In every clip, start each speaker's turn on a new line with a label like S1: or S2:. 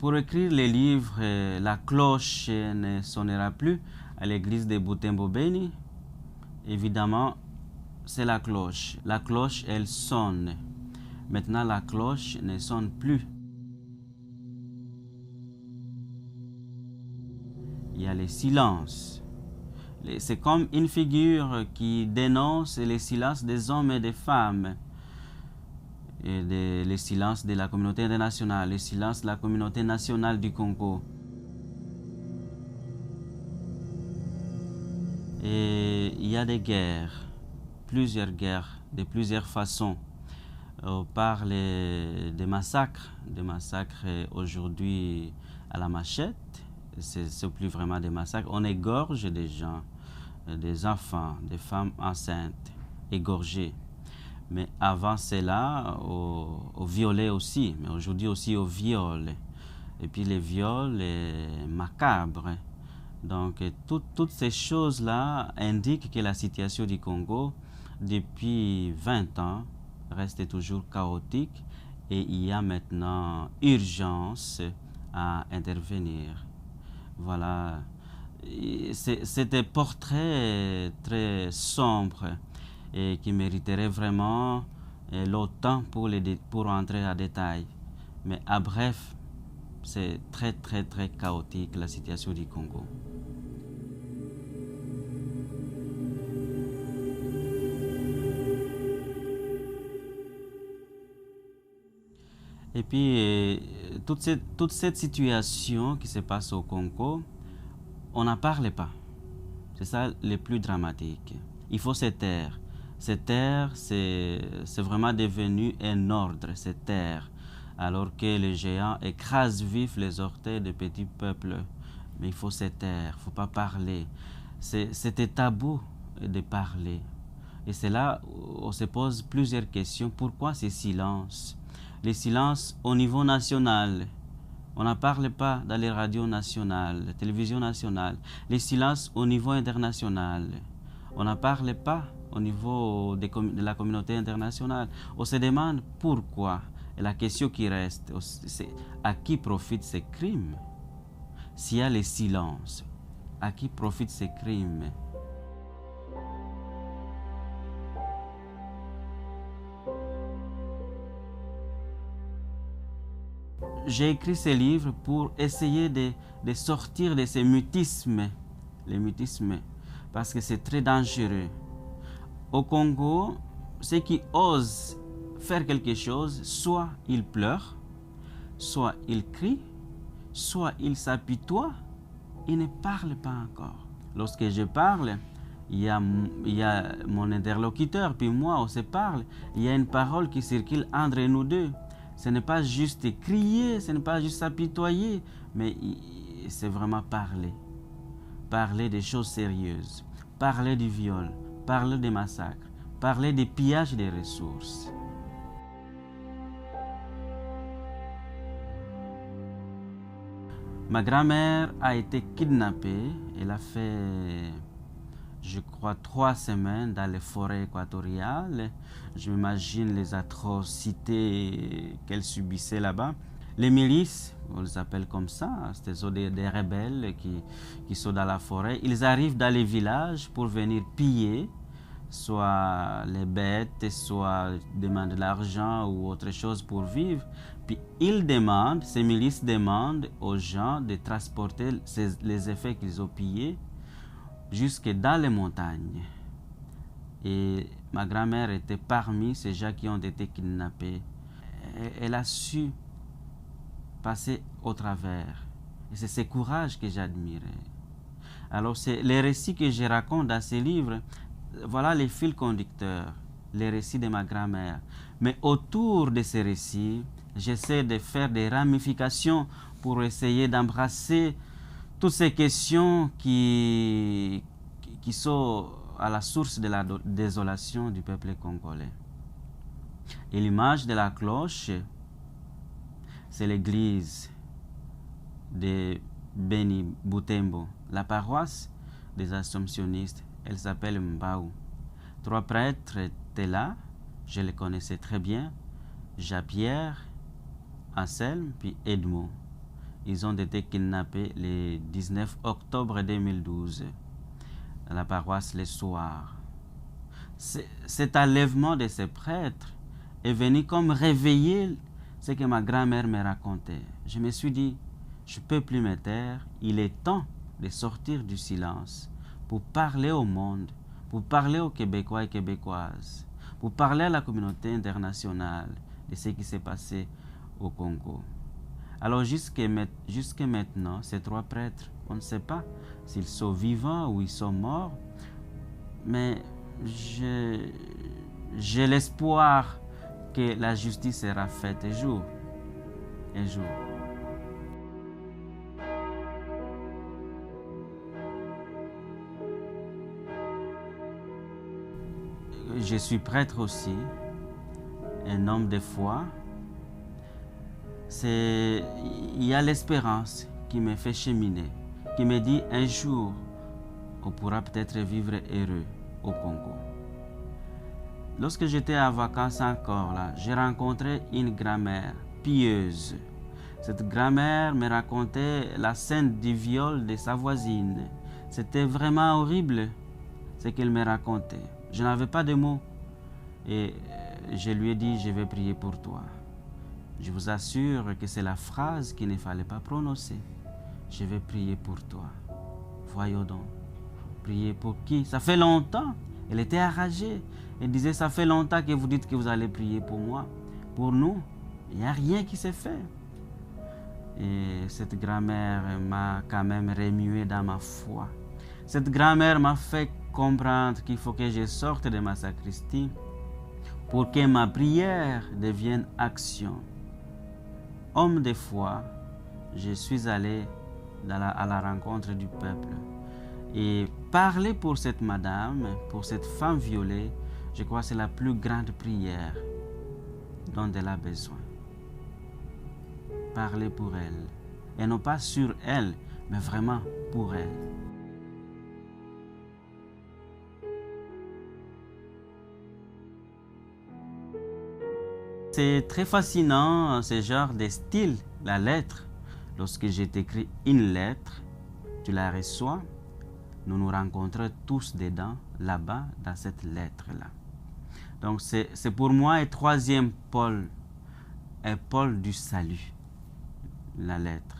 S1: Pour écrire les livres, la cloche ne sonnera plus à l'église de Butembo Beni. Évidemment, c'est la cloche. La cloche, elle sonne. Maintenant, la cloche ne sonne plus. Il y a le silence. C'est comme une figure qui dénonce le silence des hommes et des femmes. Et le silence de la communauté internationale, le silence de la communauté nationale du Congo. Et il y a des guerres, plusieurs guerres, de plusieurs façons. On parle des massacres aujourd'hui à la machette. C'est plus vraiment des massacres. On égorge des gens, des enfants, des femmes enceintes, égorgées. Mais avant cela, au violet aussi, mais aujourd'hui aussi au viol. Et puis les viols macabres. Donc toutes ces choses-là indiquent que la situation du Congo, depuis 20 ans, reste toujours chaotique et il y a maintenant urgence à intervenir. Voilà. C'est des portraits très sombres et qui mériterait vraiment le temps pour entrer en détail. Mais à bref, c'est très chaotique la situation du Congo. Et puis, toute cette situation qui se passe au Congo, on n'en parle pas. C'est ça le plus dramatique. Il faut se taire. Se taire, c'est vraiment devenu un ordre, se taire. Alors que les géants écrasent vif les orteils des petits peuples. Mais il faut se taire, il ne faut pas parler. C'était tabou de parler. Et c'est là où on se pose plusieurs questions. Pourquoi ces silences? Les silences au niveau national. On n'en parle pas dans les radios nationales, la télévision nationale. Les silences au niveau international. On n'en parle pas au niveau de la communauté internationale. On se demande pourquoi. Et la question qui reste, c'est à qui profitent ces crimes? S'il y a les silences, à qui profitent ces crimes? J'ai écrit ce livre pour essayer de sortir de ces mutismes, les mutismes, parce que c'est très dangereux. Au Congo, ceux qui osent faire quelque chose, soit ils pleurent, soit ils crient, soit ils s'apitoient, ils ne parlent pas encore. Lorsque je parle, il y a mon interlocuteur, puis moi, on se parle, il y a une parole qui circule entre nous deux. Ce n'est pas juste crier, ce n'est pas juste s'apitoyer, mais c'est vraiment parler. Parler des choses sérieuses, parler du viol, parler des massacres, parler des pillages des ressources. Ma grand-mère a été kidnappée. Elle a fait, je crois, 3 semaines dans les forêts équatoriales. Je m'imagine les atrocités qu'elle subissait là-bas. Les milices, on les appelle comme ça, c'est des rebelles qui sont dans la forêt. Ils arrivent dans les villages pour venir piller, soit les bêtes, soit demandent de l'argent ou autre chose pour vivre. Puis ces milices demandent aux gens de transporter les effets qu'ils ont pillés jusque dans les montagnes. Et ma grand-mère était parmi ces gens qui ont été kidnappés. Elle a su passer au travers. Et c'est ce courage que j'admirais. Alors, c'est les récits que je raconte dans ces livres. Voilà les fils conducteurs, les récits de ma grand-mère. Mais autour de ces récits, j'essaie de faire des ramifications pour essayer d'embrasser toutes ces questions qui sont à la source de la désolation du peuple congolais. Et l'image de la cloche, c'est l'église de Beni Butembo, la paroisse des Assomptionnistes. Elle s'appelle Mbao. 3 prêtres étaient là, je les connaissais très bien, Jean-Pierre, Anselme, puis Edmond. Ils ont été kidnappés le 19 octobre 2012 dans la paroisse Les Soirs. Cet enlèvement de ces prêtres est venu comme réveiller ce que ma grand-mère me racontait. Je me suis dit, je ne peux plus me taire, il est temps de sortir du silence pour parler au monde, pour parler aux Québécois et Québécoises, pour parler à la communauté internationale de ce qui s'est passé au Congo. Alors jusqu'à maintenant, ces 3 prêtres, on ne sait pas s'ils sont vivants ou ils sont morts, mais j'ai l'espoir que la justice sera faite un jour. Un jour. Je suis prêtre aussi, un homme de foi. Il y a l'espérance qui me fait cheminer, qui me dit un jour, on pourra peut-être vivre heureux au Congo. Lorsque j'étais en vacances encore là, j'ai rencontré une grand-mère pieuse. Cette grand-mère me racontait la scène du viol de sa voisine. C'était vraiment horrible ce qu'elle me racontait. Je n'avais pas de mots et je lui ai dit, je vais prier pour toi. Je vous assure que c'est la phrase qu'il ne fallait pas prononcer. Je vais prier pour toi. Voyons donc. Prier pour qui? Ça fait longtemps. Elle était enragée. Elle disait, ça fait longtemps que vous dites que vous allez prier pour moi. Pour nous, il n'y a rien qui s'est fait. Et cette grand-mère m'a quand même remué dans ma foi. Cette grand-mère m'a fait comprendre qu'il faut que je sorte de ma sacristie pour que ma prière devienne action. Homme de foi, je suis allé à la rencontre du peuple. Et parler pour cette madame, pour cette femme violée, je crois que c'est la plus grande prière dont elle a besoin. Parler pour elle. Et non pas sur elle, mais vraiment pour elle. C'est très fascinant ce genre de style, la lettre. Lorsque je t'écris une lettre, tu la reçois, nous nous rencontrons tous dedans, là-bas, dans cette lettre-là. Donc c'est pour moi un 3e pôle, un pôle du salut, la lettre.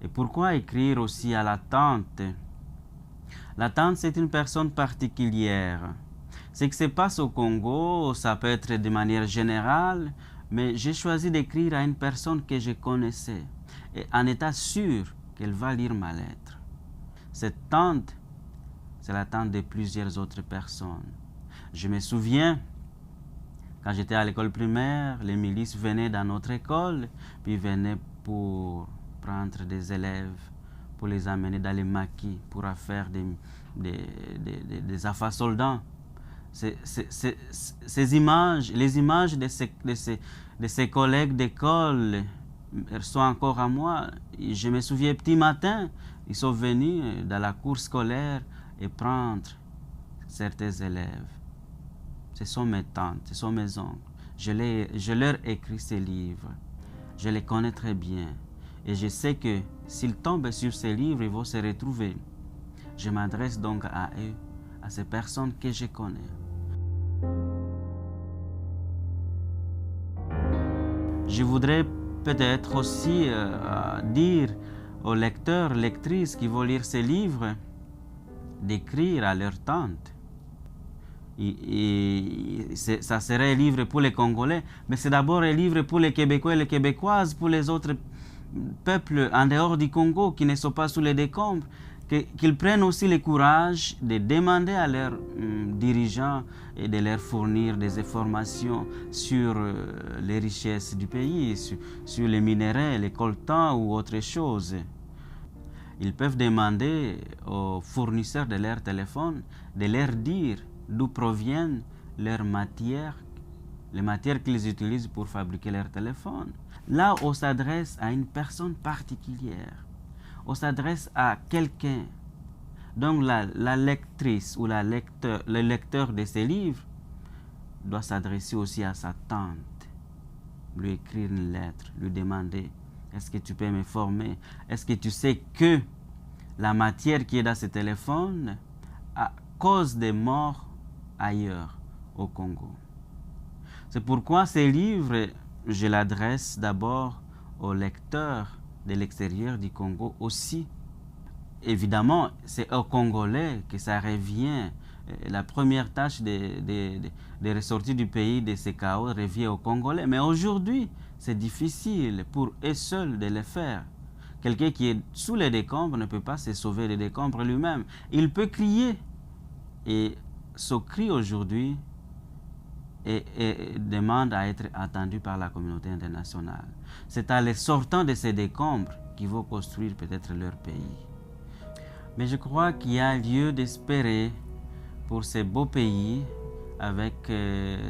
S1: Et pourquoi écrire aussi à la tante? La tante, c'est une personne particulière. Ce qui se passe au Congo, ça peut être de manière générale, mais j'ai choisi d'écrire à une personne que je connaissais, et en étant sûr qu'elle va lire ma lettre. Cette tante, c'est la tante de plusieurs autres personnes. Je me souviens, quand j'étais à l'école primaire, les milices venaient dans notre école, puis venaient pour prendre des élèves, pour les amener dans les maquis, pour faire des affaires soldats. Ces images, les images de ces collègues d'école, elles sont encore à moi. Je me souviens, petit matin, ils sont venus dans la cour scolaire et prendre certains élèves. Ce sont mes tantes, ce sont mes oncles. Je leur écris ces livres. Je les connais très bien. Et je sais que s'ils tombent sur ces livres, ils vont se retrouver. Je m'adresse donc à eux, à ces personnes que je connais. Je voudrais peut-être aussi dire aux lecteurs, lectrices qui vont lire ces livres, d'écrire à leur tante. Ça serait un livre pour les Congolais, mais c'est d'abord un livre pour les Québécois et les Québécoises, pour les autres peuples en dehors du Congo qui ne sont pas sous les décombres, qu'ils prennent aussi le courage de demander à leurs dirigeants et de leur fournir des informations sur les richesses du pays, sur les minéraux, les coltans ou autre chose. Ils peuvent demander aux fournisseurs de leur téléphone de leur dire d'où proviennent leurs matières, les matières qu'ils utilisent pour fabriquer leur téléphone. Là, on s'adresse à une personne particulière. On s'adresse à quelqu'un. Donc la lectrice ou le lecteur de ces livres doit s'adresser aussi à sa tante, lui écrire une lettre, lui demander Est-ce que tu peux m'informer? Est-ce que tu sais que la matière qui est dans ce téléphone cause des morts ailleurs au Congo? C'est pourquoi ces livres, je l'adresse d'abord aux lecteurs de l'extérieur du Congo aussi. Évidemment, c'est aux Congolais que ça revient. La première tâche des ressortis du pays de ces chaos revient aux Congolais. Mais aujourd'hui, c'est difficile pour eux seuls de le faire. Quelqu'un qui est sous les décombres ne peut pas se sauver des décombres lui-même. Il peut crier. Et ce cri aujourd'hui demande à être entendu par la communauté internationale. C'est en les sortant de ces décombres qu'ils vont construire peut-être leur pays. Mais je crois qu'il y a lieu d'espérer pour ce beau pays avec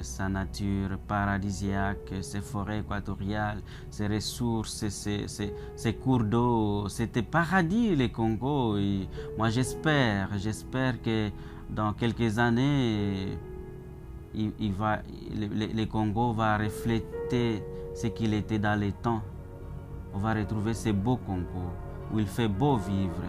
S1: sa nature paradisiaque, ses forêts équatoriales, ses ressources, ses cours d'eau. C'était paradis le Congo. Et moi j'espère que dans quelques années, le Congo va refléter ce qu'il était dans les temps. On va retrouver ce beau Congo où il fait beau vivre.